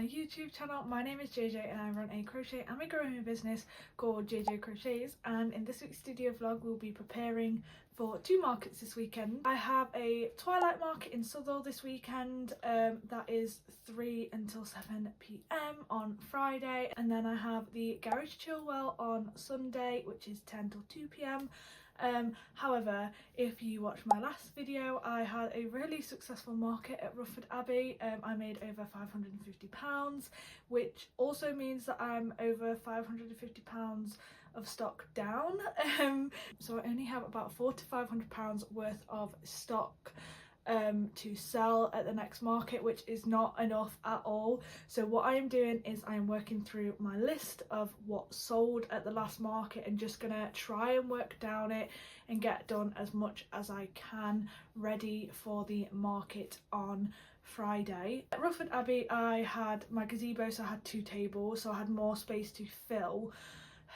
my YouTube channel. My name is JJ and I run a crochet and amigurumi business called Jj Crochets, and in this week's studio vlog we'll be preparing for two markets this weekend. I have a twilight market in Southwell this weekend, that is 3 until 7 PM on Friday, and then I have the Garage Chilwell on Sunday, which is 10 till 2 PM. However, if you watched my last video, I had a really successful market at Rufford Abbey. I made over £550, which also means that I'm over £550 of stock down. So I only have about £400 to £500 worth of stock to sell at the next market, which is not enough at all. So what I am doing is I am working through my list of what sold at the last market and just gonna try and work down it and get done as much as I can ready for the market on Friday. At Rufford Abbey I had my gazebo, so I had 2 tables, so I had more space to fill.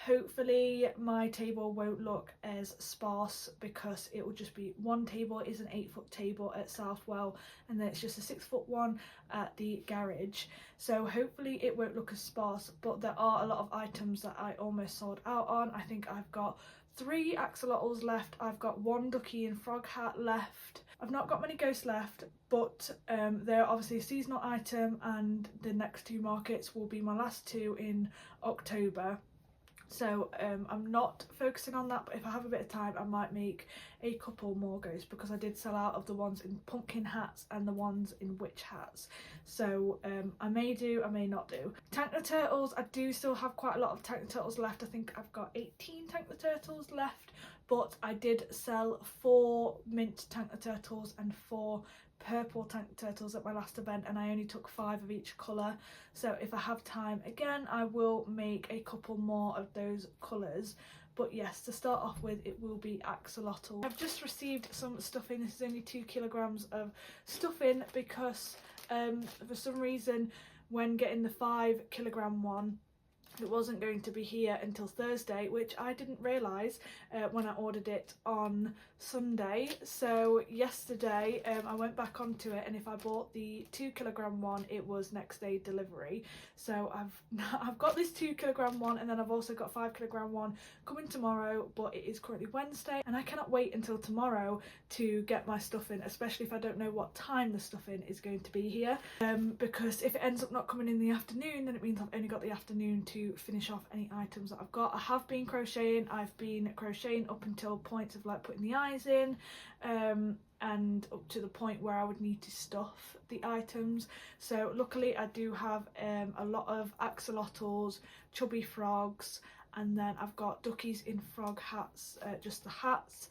Hopefully my table won't look as sparse because it will just be one table. It is an 8-foot table at Southwell, and then it's just a 6-foot one at the garage, so hopefully it won't look as sparse. But there are a lot of items that I almost sold out on. I think I've got 3 axolotls left, I've got 1 ducky and frog hat left, I've not got many ghosts left, but they're obviously a seasonal item and the next 2 markets will be my last 2 in October. So I'm not focusing on that, but if I have a bit of time I might make a couple more ghosts, because I did sell out of the ones in pumpkin hats and the ones in witch hats. So I may do, I may not do. Tank the Turtles, I do still have quite a lot of Tank the Turtles left. I think I've got 18 Tank the Turtles left, but I did sell 4 mint Tank the Turtles and 4 purple Tank Turtles at my last event, and I only took 5 of each colour. So if I have time again I will make a couple more of those colours. But yes, to start off with, it will be axolotl. I've just received some stuffing. This is only 2 kilograms of stuffing because for some reason when getting the 5 kilogram one, it wasn't going to be here until Thursday, which I didn't realise when I ordered it on Sunday. So yesterday I went back onto it, and if I bought the 2 kilogram one it was next day delivery. So I've got this 2 kilogram one, and then I've also got 5 kilogram one coming tomorrow, but it is currently Wednesday and I cannot wait until tomorrow to get my stuffing, especially if I don't know what time the stuffing is going to be here, because if it ends up not coming in the afternoon then it means I've only got the afternoon to finish off any items that I've got. I have been crocheting. I've been crocheting up until points of like putting the eyes in, and up to the point where I would need to stuff the items. So luckily I do have a lot of axolotls, chubby frogs, and then I've got duckies in frog hats, just the hats.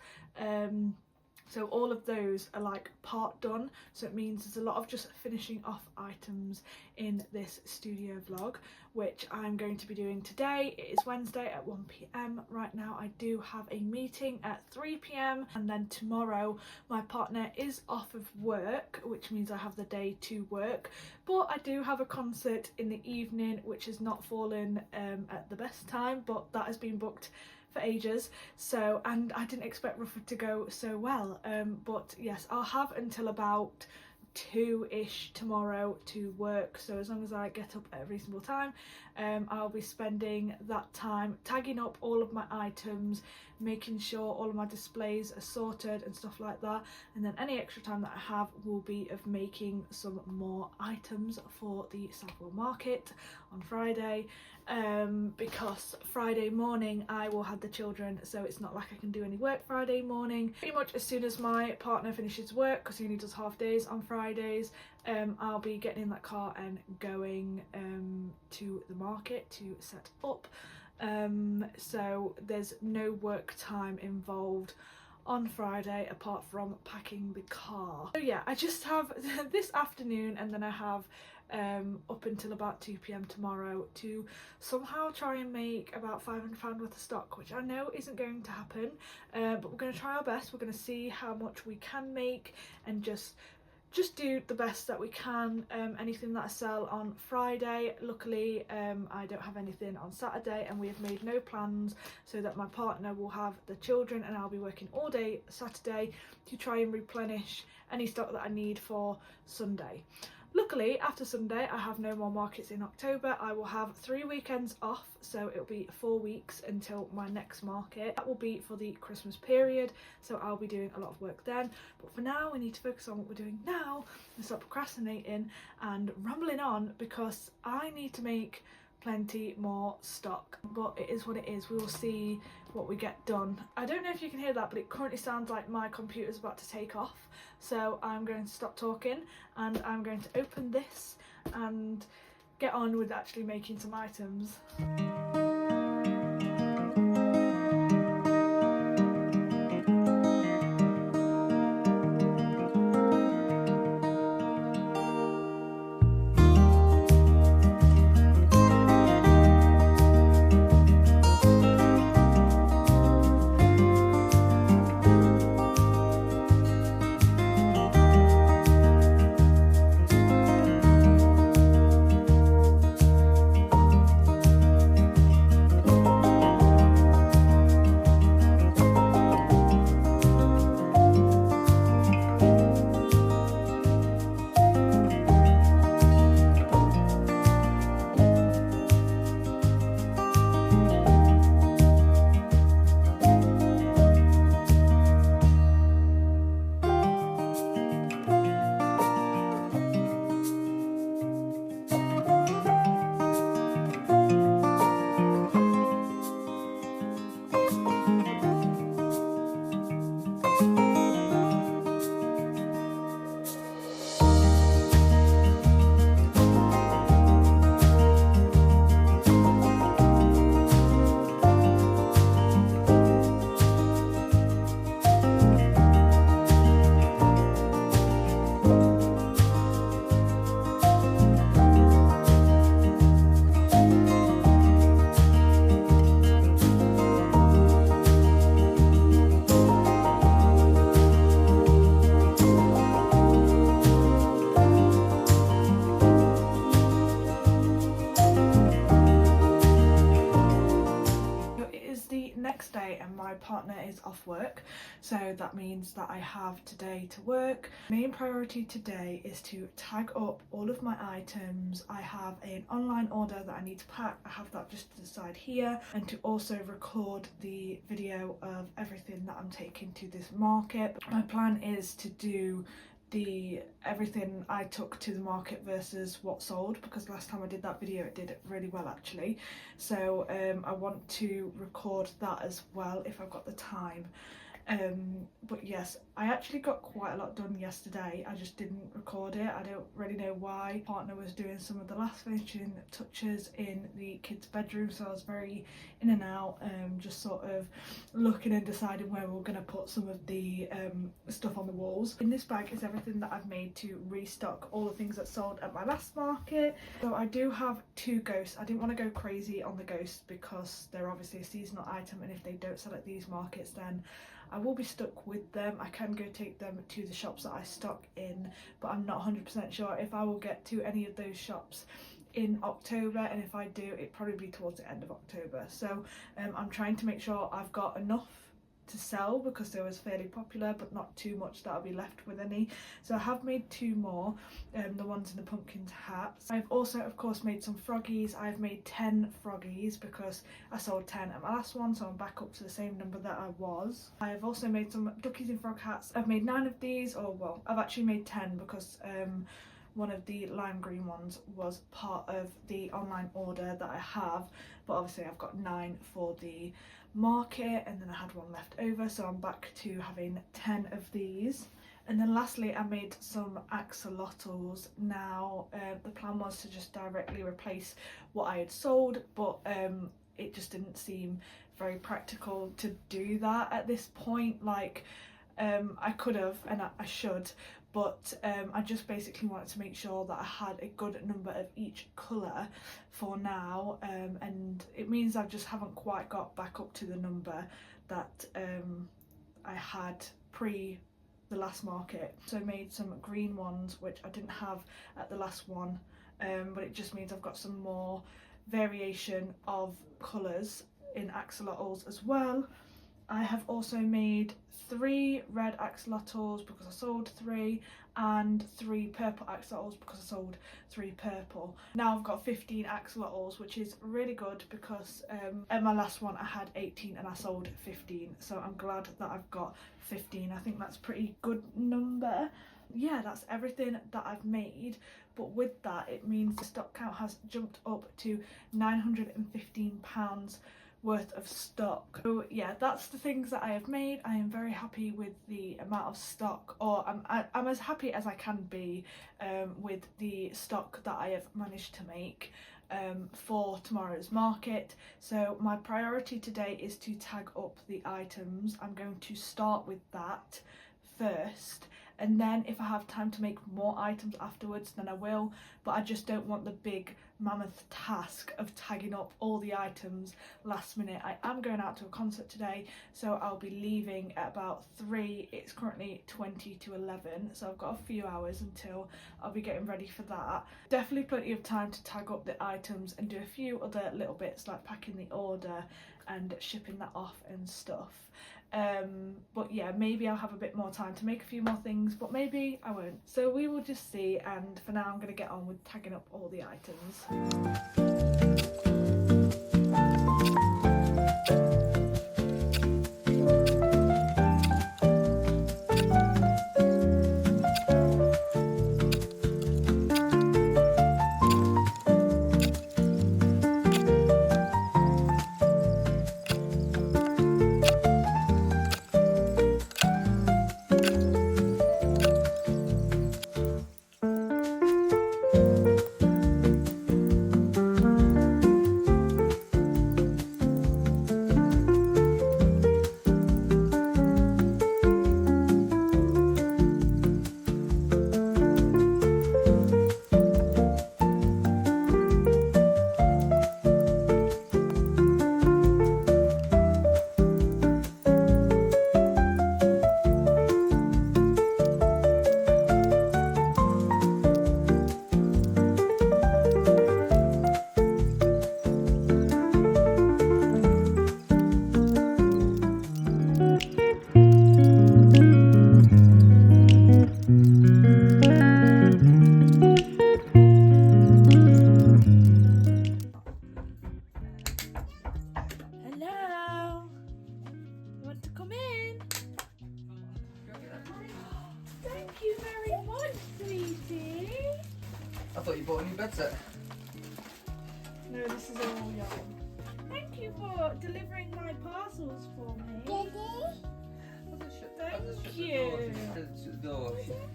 So all of those are like part done, so it means there's a lot of just finishing off items in this studio vlog, which I'm going to be doing today. It is Wednesday at 1 PM. Right now I do have a meeting at 3 PM, and then tomorrow my partner is off of work, which means I have the day to work, but I do have a concert in the evening which has not fallen at the best time, but that has been booked for ages. So, and I didn't expect Rufford to go so well, but yes, I'll have until about 2-ish tomorrow to work, so as long as I get up at a reasonable time, I'll be spending that time tagging up all of my items, making sure all of my displays are sorted and stuff like that, and then any extra time that I have will be of making some more items for the Southwell market on Friday, because Friday morning I will have the children, so it's not like I can do any work Friday morning. Pretty much as soon as my partner finishes work, because he only does half days on Fridays, I'll be getting in that car and going to the market to set up. So there's no work time involved on Friday apart from packing the car. So yeah, I just have this afternoon, and then I have up until about 2 PM tomorrow to somehow try and make about £500 worth of stock, which I know isn't going to happen, but we're going to try our best. We're going to see how much we can make and just do the best that we can. Anything that I sell on Friday, luckily I don't have anything on Saturday, and we have made no plans, so that my partner will have the children and I'll be working all day Saturday to try and replenish any stock that I need for Sunday. Luckily, after Sunday, I have no more markets in October. I will have 3 weekends off, so it'll be 4 weeks until my next market. That will be for the Christmas period, so I'll be doing a lot of work then. But for now, we need to focus on what we're doing now and stop procrastinating and rambling on, because I need to make plenty more stock. But it is what it is. We will see what we get done. I don't know if you can hear that, but it currently sounds like my computer's about to take off. So I'm going to stop talking and I'm going to open this and get on with actually making some items. Next day and my partner is off work, so that means that I have today to work. Main priority today is to tag up all of my items. I have an online order that I need to pack. I have that just to the side here, and to also record the video of everything that I'm taking to this market. My plan is to do everything I took to the market versus what sold, because last time I did that video it did really well actually, so I want to record that as well if I've got the time. But yes, I actually got quite a lot done yesterday. I just didn't record it. I don't really know why. My partner was doing some of the last finishing touches in the kids' bedroom, so I was very in and out, just sort of looking and deciding where we were going to put some of the stuff on the walls. In this bag is everything that I've made to restock all the things that sold at my last market. So I do have 2 ghosts. I didn't want to go crazy on the ghosts because they're obviously a seasonal item, and if they don't sell at these markets then I will be stuck with them. I can go take them to the shops that I stock in, but I'm not 100% sure if I will get to any of those shops in October, and if I do, it'd probably be towards the end of October. So I'm trying to make sure I've got enough to sell because they was fairly popular, but not too much that I'll be left with any. So I have made 2 more, the ones in the pumpkins hats. I've also of course made some froggies. I've made 10 froggies because I sold 10 at my last one, so I'm back up to the same number that I was. I have also made some duckies in frog hats. I've made 9 of these, or well, I've actually made 10 because one of the lime green ones was part of the online order that I have, but obviously I've got 9 for the market, and then I had 1 left over, so I'm back to having 10 of these. And then lastly, I made some axolotls. Now the plan was to just directly replace what I had sold, but it just didn't seem very practical to do that at this point. Like I could have, and I should, but I just basically wanted to make sure that I had a good number of each colour for now, and it means I just haven't quite got back up to the number that I had pre the last market. So I made some green ones which I didn't have at the last one, but it just means I've got some more variation of colours in axolotls as well. I have also made 3 red axolotls because I sold 3, and 3 purple axolotls because I sold 3 purple. Now I've got 15 axolotls, which is really good because at my last one I had 18 and I sold 15, so I'm glad that I've got 15. I think that's a pretty good number. Yeah, that's everything that I've made, but with that it means the stock count has jumped up to £915 worth of stock. So yeah, that's the things that I have made. I am very happy with the amount of stock, or I'm as happy as I can be with the stock that I have managed to make for tomorrow's market. So my priority today is to tag up the items. I'm going to start with that first, and then if I have time to make more items afterwards then I will, but I just don't want the big mammoth task of tagging up all the items last minute. I am going out to a concert today, so I'll be leaving at about 3. It's currently 20 to 11, so I've got a few hours until I'll be getting ready for that. Definitely plenty of time to tag up the items and do a few other little bits like packing the order and shipping that off and stuff. But yeah, maybe I'll have a bit more time to make a few more things, but maybe I won't. So we will just see, and for now I'm going to get on with tagging up all the items. I thought you bought a new bed set. No, this is all yarn. Thank you for delivering my parcels for me. Thank you.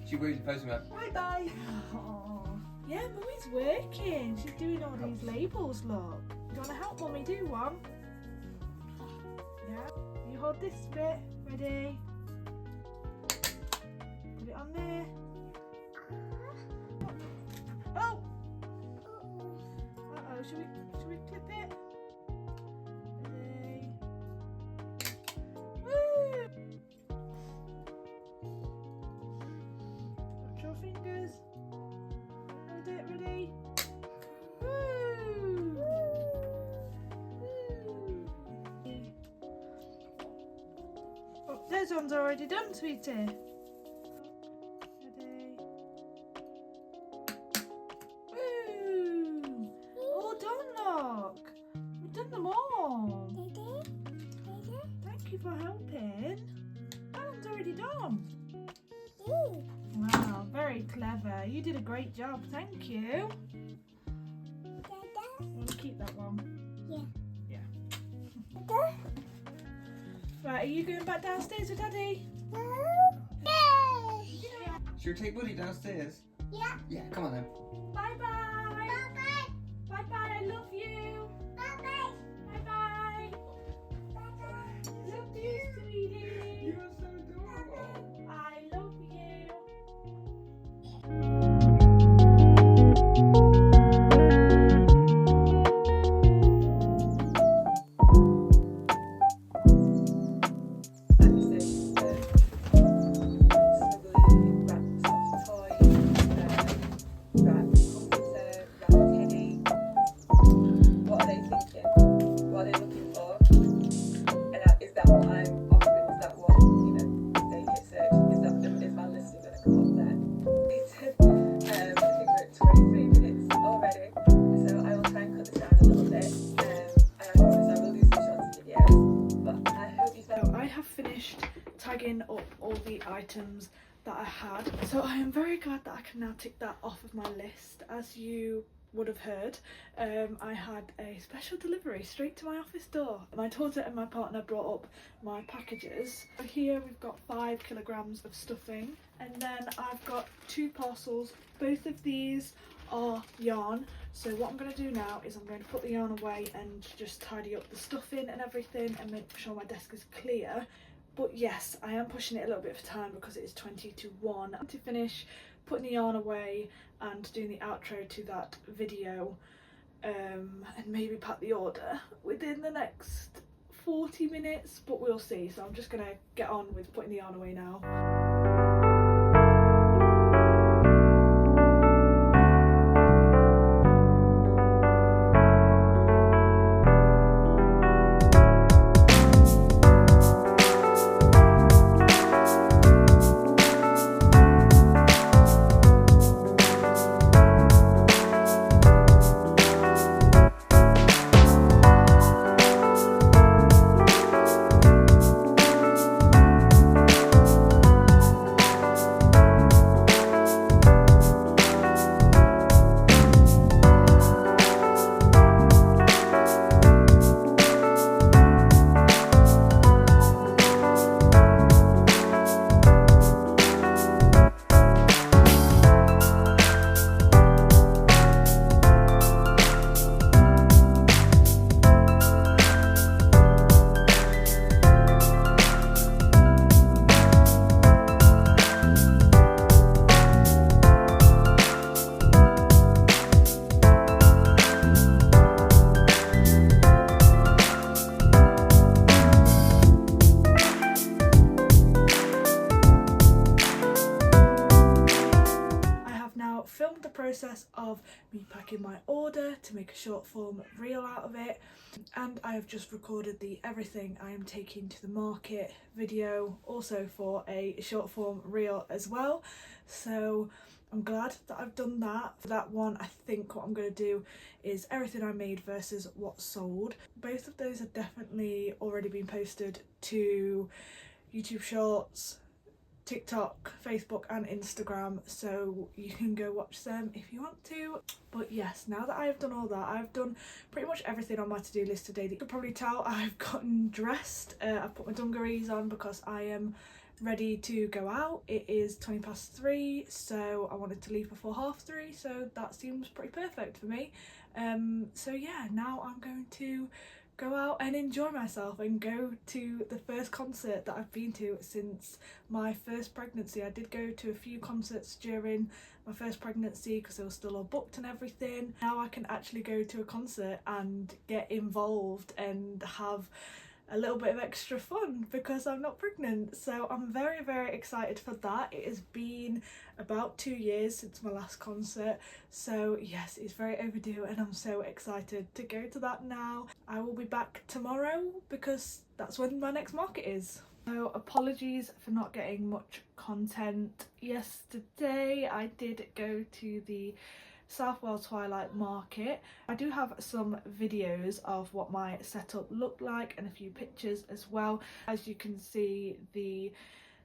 She waves the postman out. Bye bye. Oh, yeah, Mummy's working. She's doing all these labels, look. Do you want to help Mummy do one? Yeah. You hold this bit. Ready? Put it on there. Oh! Uh-oh, should we clip it? Ready? Woo! Watch your fingers. Hold it, ready? Woo! Woo! Oh, those ones are already done, sweetie. For helping. That one's already done. Wow, very clever. You did a great job. Thank you. You want to keep that one? Yeah. Yeah. Right, are you going back downstairs with Daddy? Yeah. Should we take Woody downstairs? Yeah. Yeah, come on then. Bye bye. Bye bye. Bye bye. I love you. Bye bye. Bye bye. Love you, sweetie. You are so adorable. I love you. have finished tagging up all the items that I had, so I am very glad that I can now tick that off of my list. As you would have heard, I had a special delivery straight to my office door. My daughter and my partner brought up my packages. Here we've got 5 kilograms of stuffing, and then I've got 2 parcels. Both of these are yarn, so what I'm going to do now is I'm going to put the yarn away and just tidy up the stuffing and everything and make sure my desk is clear. But yes, I am pushing it a little bit for time because it is 20 to 1 to finish putting the yarn away and doing the outro to that video, and maybe pack the order within the next 40 minutes, but we'll see. So I'm just gonna get on with putting the yarn away now. Filmed the process of me packing my order to make a short form reel out of it, and I have just recorded the everything I am taking to the market video, also for a short form reel as well. So I'm glad that I've done that. For that one, I think what I'm going to do is everything I made versus what sold. Both of those have definitely already been posted to YouTube Shorts, TikTok, Facebook and Instagram, so you can go watch them if you want to. But yes, now that I have done all that, I've done pretty much everything on my to-do list today. You can probably tell I've gotten dressed. I've put my dungarees on because I am ready to go out. It is 3:20, so I wanted to leave before 3:30, so that seems pretty perfect for me. So yeah, now I'm going to go out and enjoy myself and go to the first concert that I've been to since my first pregnancy. I did go to a few concerts during my first pregnancy because they were still all booked and everything. Now I can actually go to a concert and get involved and have a little bit of extra fun because I'm not pregnant. So I'm very, very excited for that. It has been about 2 years since my last concert, so yes, it's very overdue and I'm so excited to go to that now. I will be back tomorrow because that's when my next market is. So apologies for not getting much content yesterday. I did go to the Southwell Twilight Market. I do have some videos of what my setup looked like and a few pictures as well. As you can see, the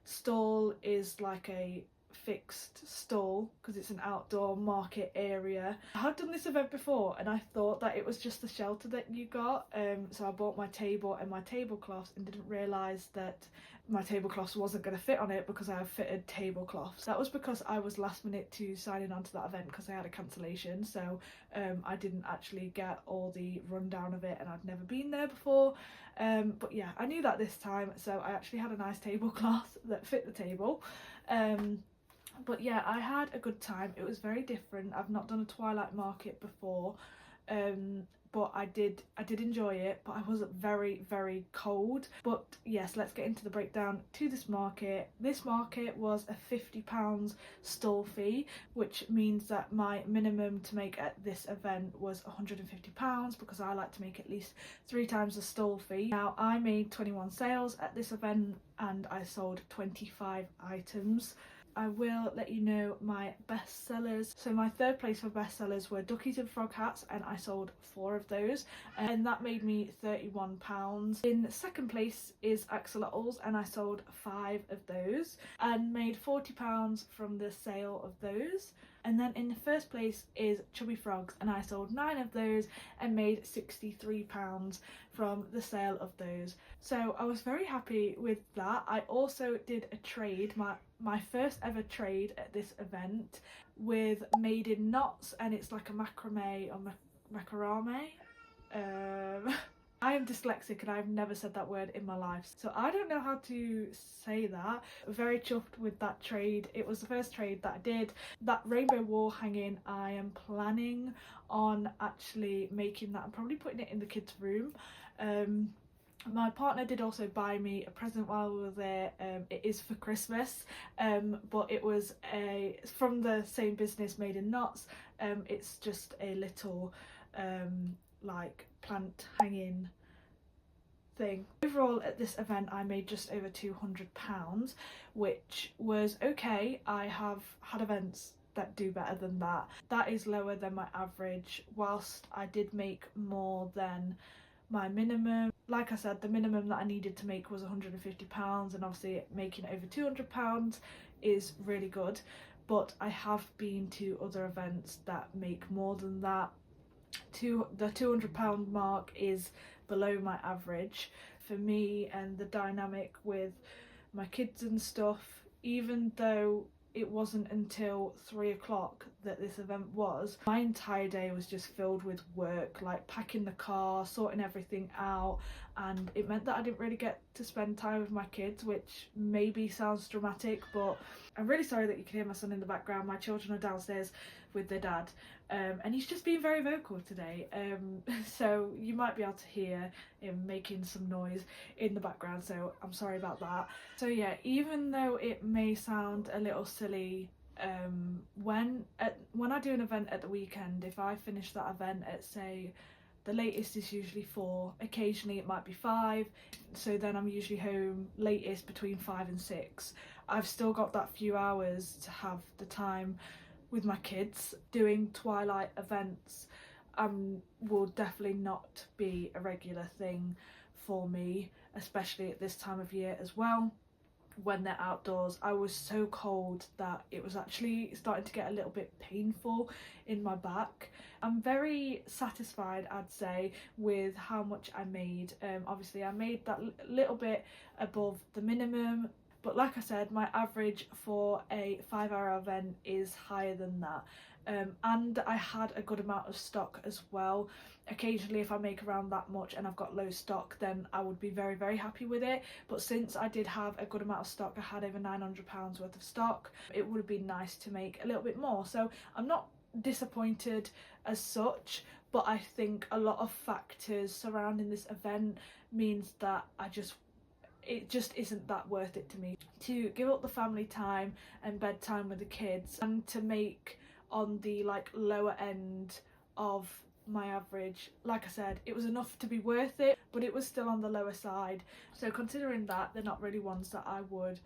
stall is like a fixed stall because it's an outdoor market area. I had done this event before and I thought that it was just the shelter that you got, so I bought my table and my tablecloths and didn't realise that my tablecloths wasn't going to fit on it because I have fitted tablecloths. That was because I was last minute to signing on to that event because I had a cancellation, so I didn't actually get all the rundown of it and I'd never been there before. But yeah, I knew that this time, so I actually had a nice tablecloth that fit the table. But yeah, I had a good time. It was very different. I've not done a Twilight Market before, but I did enjoy it, but I was very, very cold. But yes, let's get into the breakdown to this market. This market was a £50 stall fee, which means that my minimum to make at this event was £150 because I like to make at least 3 times the stall fee. Now, I made 21 sales at this event and I sold 25 items. I will let you know my best sellers. So my third place for best sellers were duckies and frog hats, and I sold 4 of those, and that made me £31. In second place is axolotls, and I sold 5 of those and made £40 from the sale of those. And then in the first place is chubby frogs, and I sold 9 of those and made £63 from the sale of those. So I was very happy with that. I also did a trade, my first ever trade at this event, with Made in Knots, and it's like a macrame or macrame. I am dyslexic and I've never said that word in my life, so I don't know how to say that. Very chuffed with that trade. It was the first trade that I did. That rainbow wall hanging, I am planning on actually making that and probably putting it in the kids' room. My partner did also buy me a present while we were there. It is for Christmas, but it was from the same business, Made in Knots. It's just a little like plant hanging thing. Overall at this event I made just over £200, which was okay. I have had events that do better than that. That is lower than my average, whilst I did make more than my minimum. Like I said, the minimum that I needed to make was £150, and obviously making over £200 is really good, but I have been to other events that make more than that. The £200 mark is below my average for me, and the dynamic with my kids and stuff, even though it wasn't until 3 o'clock that this event was, my entire day was just filled with work, like packing the car, sorting everything out, and it meant that I didn't really get to spend time with my kids, which maybe sounds dramatic, but I'm really sorry that you can hear my son in the background. My children are downstairs with their dad, and he's just being very vocal today, so you might be able to hear him making some noise in the background, so I'm sorry about that. So yeah, even though it may sound a little silly, when I do an event at the weekend, if I finish that event at, say, the latest is usually 4, occasionally it might be 5, so then I'm usually home latest between 5 and 6. I've still got that few hours to have the time with my kids. Doing twilight events will definitely not be a regular thing for me, especially at this time of year as well, when they're outdoors. I was so cold that it was actually starting to get a little bit painful in my back. I'm very satisfied, I'd say, with how much I made. Obviously I made that little bit above the minimum, but like I said, my average for a 5-hour event is higher than that. And I had a good amount of stock as well. Occasionally if I make around that much and I've got low stock, then I would be very, very happy with it. But since I did have a good amount of stock, I had over £900 worth of stock, it would have been nice to make a little bit more. So I'm not disappointed as such, but I think a lot of factors surrounding this event means that it just isn't that worth it to me to give up the family time and bedtime with the kids, and to make on the like lower end of my average. Like I said, it was enough to be worth it, but it was still on the lower side. So considering that, they're not really ones that I would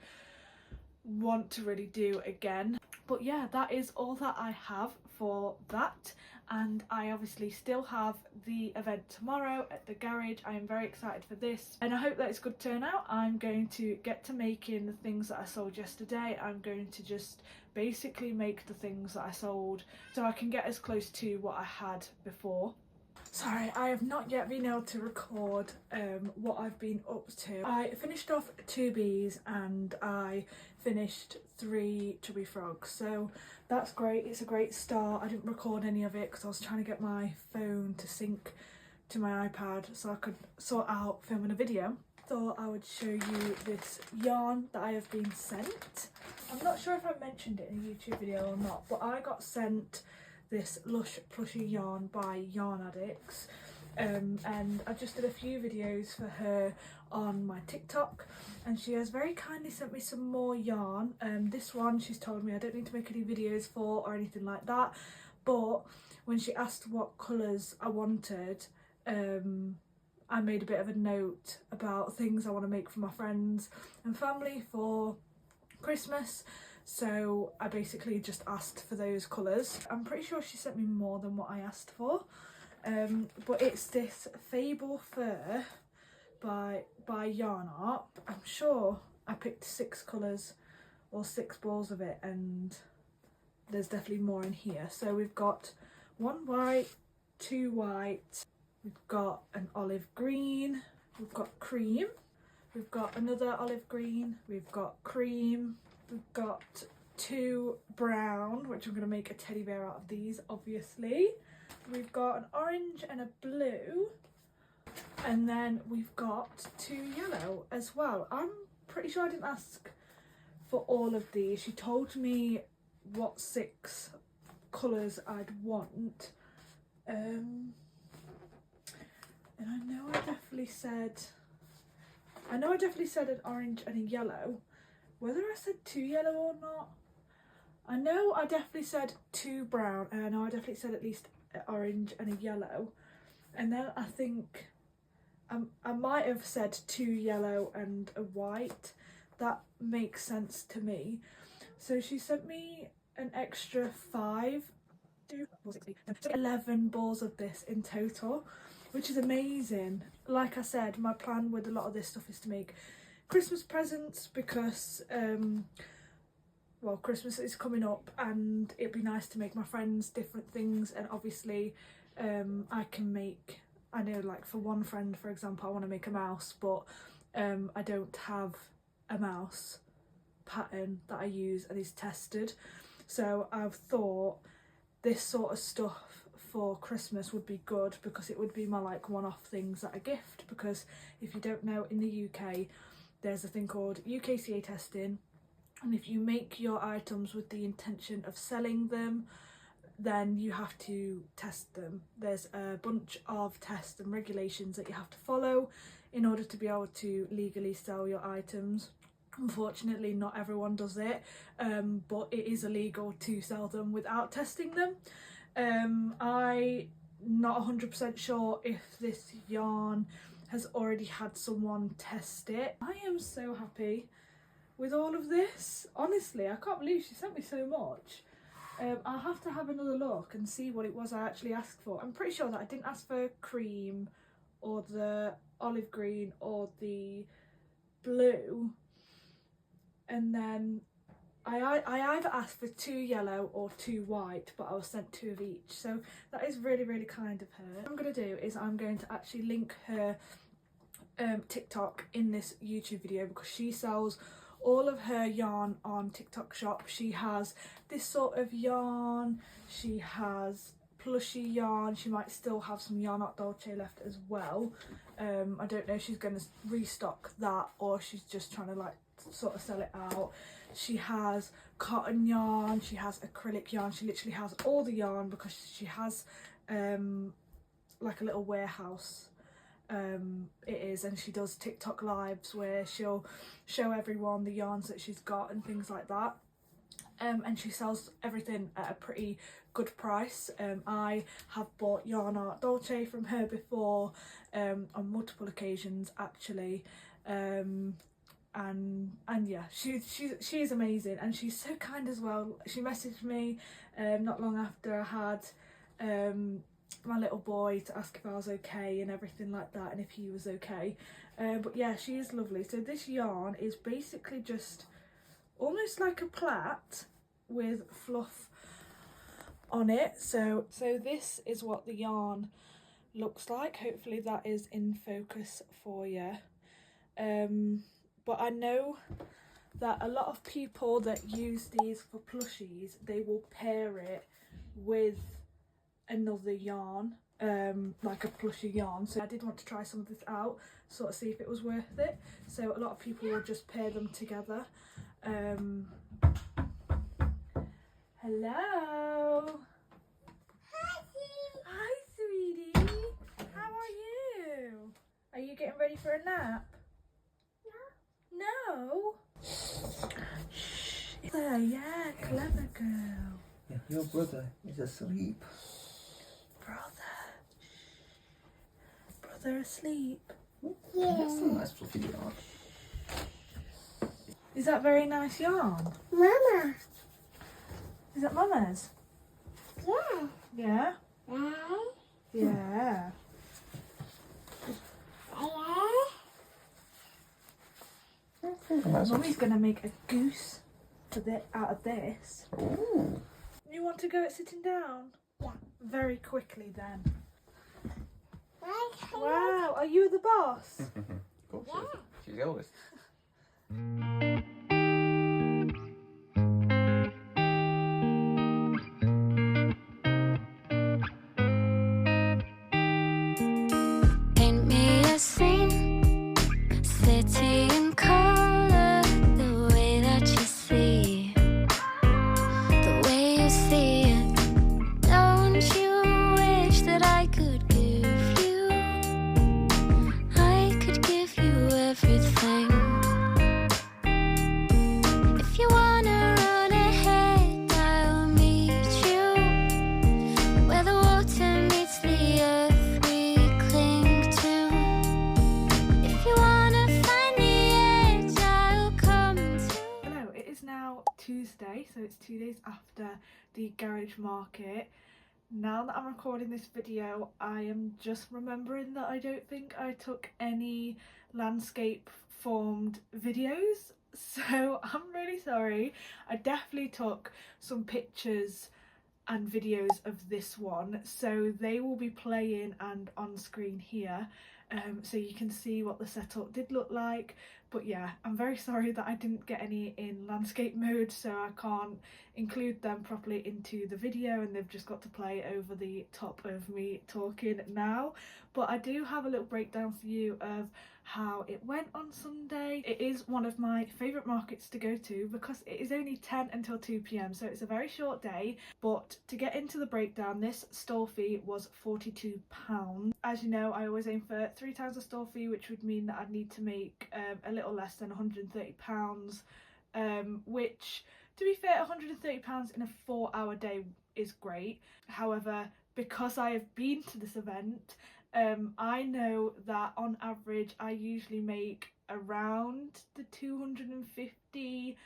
want to really do again. But yeah, that is all that I have for that, and I obviously still have the event tomorrow at the garage. I am very excited for this, and I hope that it's good turnout. I'm going to get to making the things that I sold yesterday. I'm going to just basically make the things that I sold so I can get as close to what I had before. Sorry, I have not yet been able to record what I've been up to. I finished off 2 bees and I finished 3 chubby frogs, so that's great. It's a great start. I didn't record any of it because I was trying to get my phone to sync to my iPad so I could sort out filming a video. Thought I would show you this yarn that I have been sent. I'm not sure if I mentioned it in a YouTube video or not, but I got sent this Lush Plushy yarn by Yarn Addicts, and I just did a few videos for her on my TikTok, and she has very kindly sent me some more yarn. This one she's told me I don't need to make any videos for or anything like that, but when she asked what colours I wanted, I made a bit of a note about things I want to make for my friends and family for Christmas. so I basically just asked for those colours. I'm pretty sure she sent me more than what I asked for, but it's this Fable Fur by Yarn Art. I'm sure I picked 6 colours or 6 balls of it, and there's definitely more in here. So we've got 1 white, 2 white, we've got an olive green, we've got cream, we've got another olive green, we've got cream, we've got 2 brown, which I'm going to make a teddy bear out of these, obviously. We've got an orange and a blue, and then we've got 2 yellow as well. I'm pretty sure I didn't ask for all of these. She told me what 6 colours I'd want, and I know I definitely said an orange and a yellow. Whether I said 2 yellow or not, I know I definitely said 2 brown, and I know I definitely said at least an orange and a yellow, and then I think I might have said 2 yellow and a white. That makes sense to me. So she sent me an extra 11 balls of this in total, which is amazing. Like I said, my plan with a lot of this stuff is to make Christmas presents, because well, Christmas is coming up and it'd be nice to make my friends different things, and obviously I can make, I know, like for one friend for example, I want to make a mouse, but I don't have a mouse pattern that I use and is tested, so I've thought this sort of stuff for Christmas would be good, because it would be my like one-off things that I gift. Because if you don't know, in the UK there's a thing called UKCA testing, and if you make your items with the intention of selling them, then you have to test them. There's a bunch of tests and regulations that you have to follow in order to be able to legally sell your items. Unfortunately, not everyone does it, but it is illegal to sell them without testing them. I'm not 100% sure if this yarn has already had someone test it. I am so happy with all of this. Honestly, I can't believe she sent me so much. I'll have to have another look and see what it was I actually asked for. I'm pretty sure that I didn't ask for cream or the olive green or the blue, and then I either asked for 2 yellow or 2 white, but I was sent 2 of each, so that is really, really kind of her. What I'm going to do is I'm going to actually link her TikTok in this YouTube video, because she sells all of her yarn on TikTok shop. She has this sort of yarn, she has plushy yarn, she might still have some Yarn Art Dolce left as well. I don't know if she's going to restock that or she's just trying to like sort of sell it out. She has cotton yarn, she has acrylic yarn, she literally has all the yarn, because she has like a little warehouse, it is, and she does TikTok lives where she'll show everyone the yarns that she's got and things like that, and she sells everything at a pretty good price. I have bought Yarn Art Dolce from her before, on multiple occasions actually, and yeah, she is amazing, and she's so kind as well. She messaged me not long after I had my little boy to ask if I was okay and everything like that, and if he was okay. But yeah, she is lovely. So this yarn is basically just almost like a plait with fluff on it. So this is what the yarn looks like. Hopefully that is in focus for you. But I know that a lot of people that use these for plushies, they will pair it with another yarn, like a plushy yarn. So I did want to try some of this out, sort of see if it was worth it. So a lot of people will just pair them together. Hello. Hi, sweetie. How are you? Are you getting ready for a nap? No. Shh. There, yeah, clever girl. Yeah, your brother is asleep. Brother asleep. Yeah. That's a nice fluffy yarn. Is that very nice yarn? Mama. Is that Mama's? Yeah. Yeah? Yeah. Yeah. Mummy's gonna make a goose out of this. Ooh. You want to go at sitting down? Yeah. Very quickly then. Wow. Wow, are you the boss? Of course she is. She's the oldest. Paint me a scene, city in color, the way that you see, the way you see it. Don't you wish that I could give you, I could give you everything. If you wanna run ahead, I'll meet you where the water meets the earth we cling to. If you wanna find the edge, I'll come to. Hello, it is now Tuesday, so it's 2 days after the garage market. Now that I'm recording this video, I am just remembering that I don't think I took any landscape formed videos, so I'm really sorry. I definitely took some pictures and videos of this one, so they will be playing and on screen here, so you can see what the setup did look like. But yeah, I'm very sorry that I didn't get any in landscape mode, so I can't include them properly into the video and they've just got to play over the top of me talking now. But I do have a little breakdown for you of how it went on Sunday. It is one of my favourite markets to go to because it is only 10 until 2 p.m, so it's a very short day. But to get into the breakdown, this stall fee was £42. As you know, I always aim for 3 times the stall fee, which would mean that I'd need to make a little less than £130, which, to be fair, £130 in a 4-hour day is great. However, because I have been to this event, I know that on average I usually make around the 250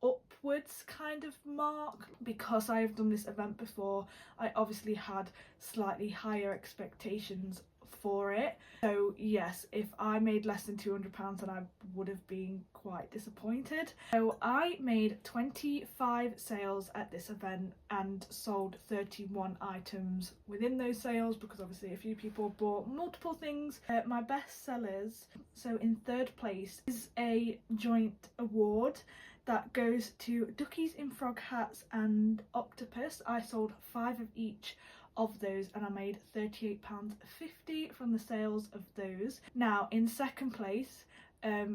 upwards kind of mark. Because I have done this event before, I obviously had slightly higher expectations for it. So yes, if I made less than £200, then I would have been quite disappointed. So I made 25 sales at this event and sold 31 items within those sales, because obviously a few people bought multiple things. My best sellers, so in third place, is a joint award that goes to Duckies in Frog Hats and Octopus. I sold 5 of each of those and I made £38.50 from the sales of those. Now in second place,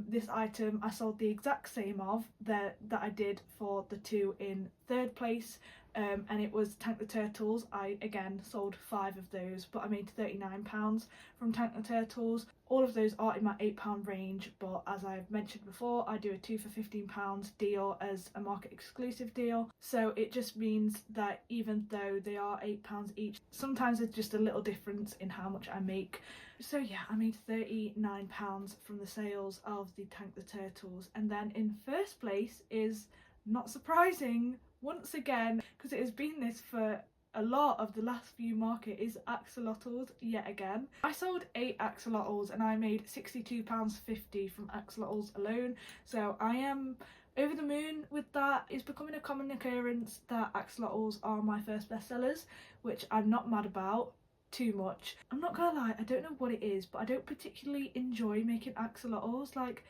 this item I sold the exact same of that I did for the 2 in third place, and it was Tank the Turtles. I again sold 5 of those, but I made £39 from Tank the Turtles. All of those are in my £8 range, but as I've mentioned before, I do a 2 for £15 deal as a market exclusive deal. So it just means that even though they are £8 each, sometimes there's just a little difference in how much I make. So yeah, I made £39 from the sales of the Tank the Turtles. And then in first place is, not surprising, once again, because it has been this for a lot of the last few market, is axolotls yet again. I sold 8 axolotls and I made £62.50 from axolotls alone, so I am over the moon with that. It's becoming a common occurrence that axolotls are my first bestsellers, which I'm not mad about too much. I'm not gonna lie, I don't know what it is, but I don't particularly enjoy making axolotls. Like,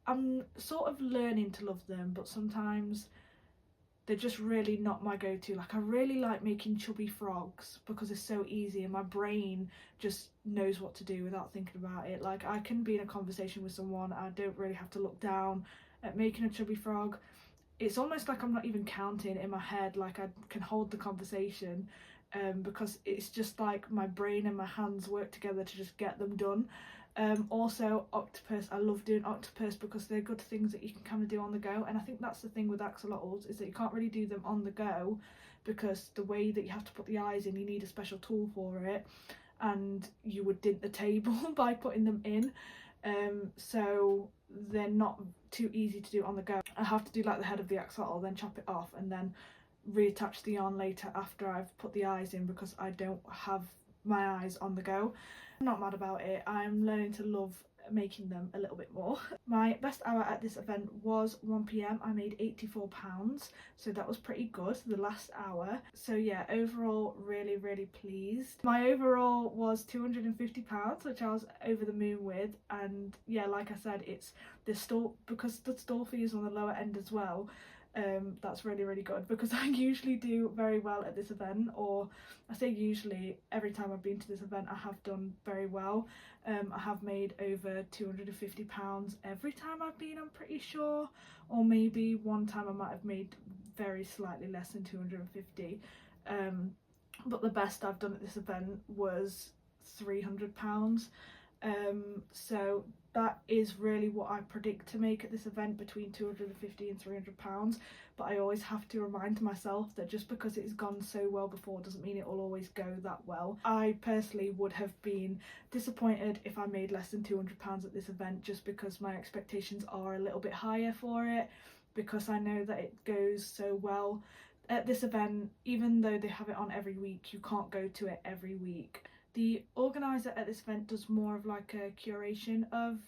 I'm sort of learning to love them, but sometimes they're just really not my go-to. Like, I really like making chubby frogs because it's so easy and my brain just knows what to do without thinking about it. Like, I can be in a conversation with someone, I don't really have to look down at making a chubby frog. It's almost like I'm not even counting in my head, like I can hold the conversation, because it's just like my brain and my hands work together to just get them done. Also octopus, I love doing octopus because they're good things that you can kind of do on the go, and I think that's the thing with axolotls, is that you can't really do them on the go because the way that you have to put the eyes in, you need a special tool for it, and you would dint the table by putting them in. So they're not too easy to do on the go. I have to do like the head of the axolotl, then chop it off and then reattach the yarn later after I've put the eyes in, because I don't have my eyes on the go. I'm not mad about it. I'm learning to love making them a little bit more. My best hour at this event was 1 p.m. I made £84, so that was pretty good, the last hour. So yeah, overall really pleased. My overall was £250, which I was over the moon with, and yeah, like I said, it's the store, because the store fee is on the lower end as well. That's really good, because I usually do very well at this event, or I say usually, every time I've been to this event I have done very well. I have made over £250 every time I've been, I'm pretty sure, or maybe one time I might have made very slightly less than 250, but the best I've done at this event was £300. So that is really what I predict to make at this event, between £250 and £300. But I always have to remind myself that just because it's gone so well before doesn't mean it will always go that well. I personally would have been disappointed if I made less than £200 at this event, just because my expectations are a little bit higher for it, because I know that it goes so well. At this event, even though they have it on every week, you can't go to it every week. The organiser at this event does more of like a curation of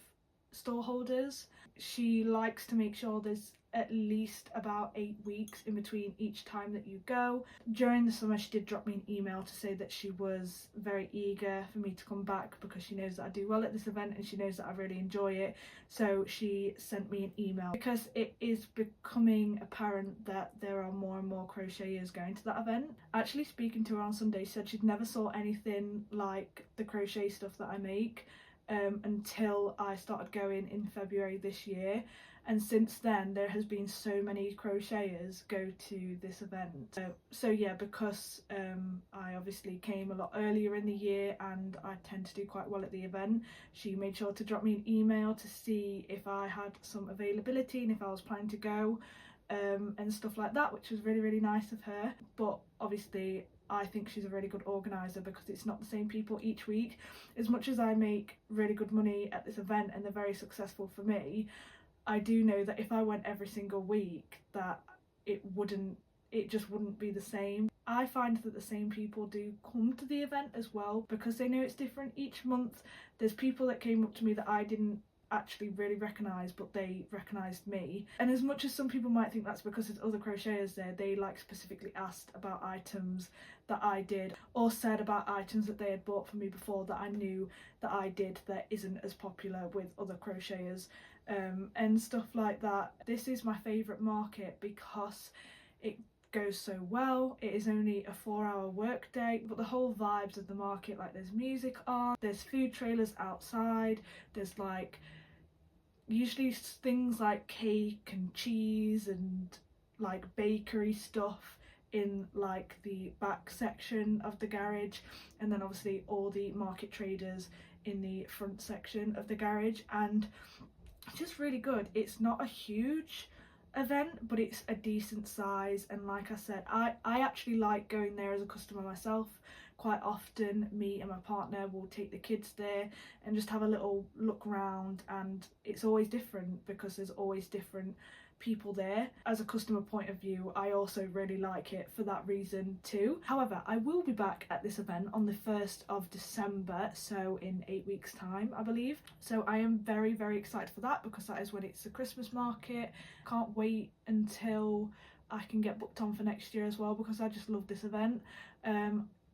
store holders. She likes to make sure there's at least about 8 weeks in between each time that you go. During the summer she did drop me an email to say that she was very eager for me to come back, because she knows that I do well at this event and she knows that I really enjoy it. So she sent me an email, because it is becoming apparent that there are more and more crocheters going to that event. Actually, speaking to her on Sunday, she said she'd never saw anything like the crochet stuff that I make until I started going in February this year, and since then there has been so many crocheters go to this event. So yeah, because I obviously came a lot earlier in the year and I tend to do quite well at the event, she made sure to drop me an email to see if I had some availability and if I was planning to go, and stuff like that, which was really nice of her. But obviously I think she's a really good organiser, because it's not the same people each week. As much as I make really good money at this event and they're very successful for me, I do know that if I went every single week, that it just wouldn't be the same. I find that the same people do come to the event as well, because they know it's different each month. There's people that came up to me that I didn't actually really recognise, but they recognised me, and as much as some people might think that's because there's other crocheters there, they like specifically asked about items that I did, or said about items that they had bought for me before that I knew that I did that isn't as popular with other crocheters, and stuff like that. This is my favourite market because it goes so well. It is only a 4-hour work day, but the whole vibes of the market, like there's music on, there's food trailers outside, there's like usually things like cake and cheese and like bakery stuff in like the back section of the garage, and then obviously all the market traders in the front section of the garage, and just really good. It's not a huge event, but it's a decent size, and like I said, I actually like going there as a customer myself. Quite often me and my partner will take the kids there and just have a little look around, and it's always different because there's always different people there. As a customer point of view, I also really like it for that reason too. However, I will be back at this event on the 1st of December, so in 8 weeks time I believe. So I am very excited for that, because that is when it's the Christmas market. Can't wait until I can get booked on for next year as well, because I just love this event.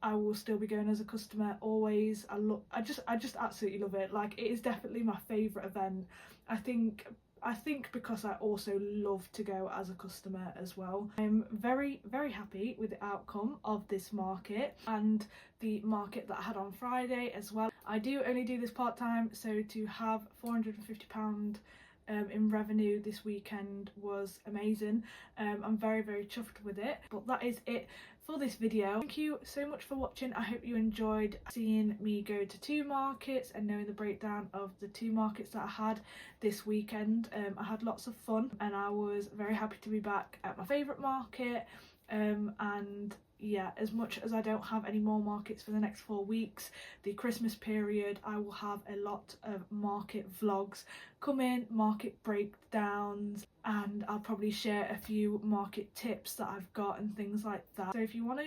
I will still be going as a customer always. I just absolutely love it. Like, it is definitely my favourite event. I think because I also love to go as a customer as well. I'm very happy with the outcome of this market and the market that I had on Friday as well. I do only do this part-time, so to have £450 in revenue this weekend was amazing. I'm very chuffed with it. But that is it for this video. Thank you so much for watching. I hope you enjoyed seeing me go to 2 markets and knowing the breakdown of the 2 markets that I had this weekend. I had lots of fun and I was very happy to be back at my favourite market And yeah, as much as I don't have any more markets for the next 4 weeks, the Christmas period, I will have a lot of market vlogs coming, market breakdowns, and I'll probably share a few market tips that I've got and things like that. So if you want to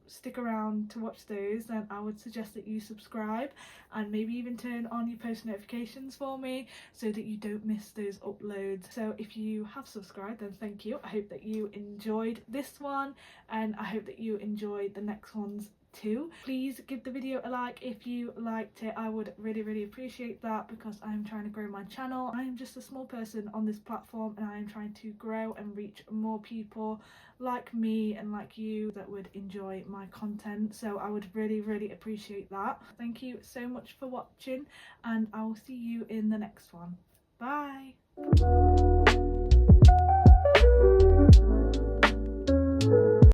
stick around to watch those, then I would suggest that you subscribe and maybe even turn on your post notifications for me so that you don't miss those uploads. So if you have subscribed, then thank you. I hope that you enjoyed this one, and I hope that you enjoyed the next ones too. Please give the video a like if you liked it. I would really appreciate that, because I'm trying to grow my channel. I am just a small person on this platform, and I am trying to grow and reach more people like me and like you that would enjoy my content. So I would really appreciate that. Thank you so much for watching, and I will see you in the next one. Bye.